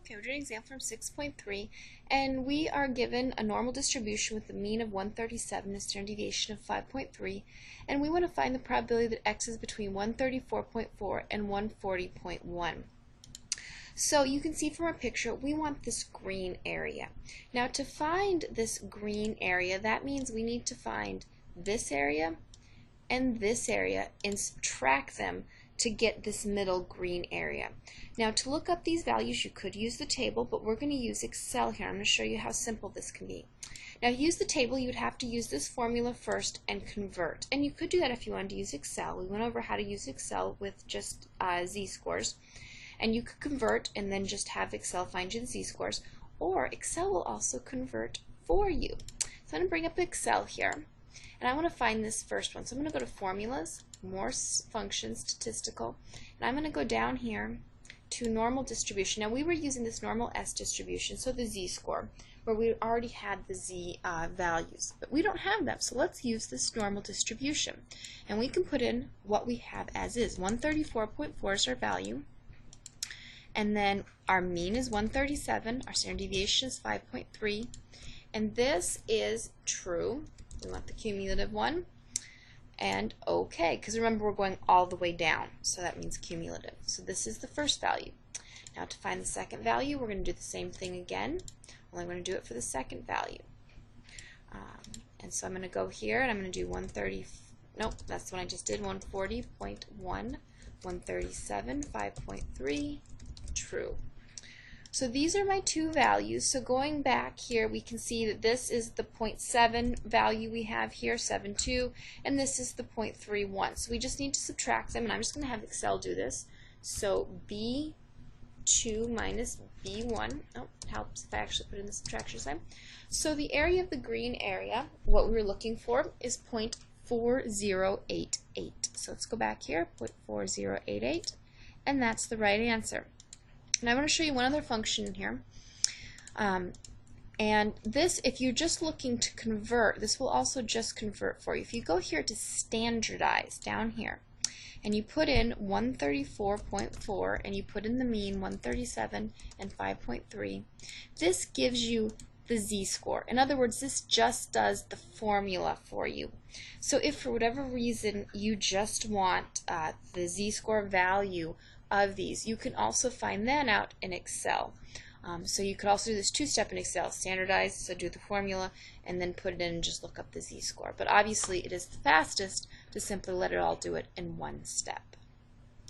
Okay, we're doing an example from 6.3, and we are given a normal distribution with a mean of 137 and a standard deviation of 5.3, and we want to find the probability that x is between 134.4 and 140.1. So you can see from our picture, we want this green area. Now to find this green area, that means we need to find this area and subtract them to get this middle green area. Now to look up these values, you could use the table, but we're going to use Excel here. I'm going to show you how simple this can be. Now to use the table, you would have to use this formula first and convert. And you could do that if you wanted to use Excel. We went over how to use Excel with just z-scores. And you could convert and then just have Excel find you the z-scores. Or Excel will also convert for you. So I'm going to bring up Excel here. And I want to find this first one. So I'm going to go to Formulas, More Functions, Statistical, and I'm going to go down here to Normal Distribution. Now we were using this normal S distribution, so the z-score, where we already had the z values. But we don't have them, so let's use this normal distribution. And we can put in what we have as is. 134.4 is our value. And then our mean is 137, our standard deviation is 5.3, and this is true. We want the cumulative one, and okay, because remember we're going all the way down, so that means cumulative. So this is the first value. Now to find the second value, we're going to do the same thing again, only I'm going to do it for the second value. And so I'm going to go here, and I'm going to do 130, nope, that's the one I just did, 140.1, 137, 5.3, true. So these are my two values. So going back here, we can see that this is the 0.7 value we have here, 7.2, and this is the 0.31. So we just need to subtract them, and I'm just going to have Excel do this. So B2 minus B1, oh, it helps if I actually put in the subtraction sign. So the area of the green area, what we were looking for, is 0.4088. So let's go back here, 0.4088, and that's the right answer. Now I'm going to show you one other function in here. And this, if you're just looking to convert, this will also just convert for you. If you go here to standardize down here, and you put in 134.4 and you put in the mean 137 and 5.3, this gives you the z-score. In other words, this just does the formula for you. So if for whatever reason you just want the z-score value of these, you can also find that out in Excel. So you could also do this two-step in Excel, standardize, so do the formula, and then put it in and just look up the z-score. But obviously it is the fastest to simply let it all do it in one step.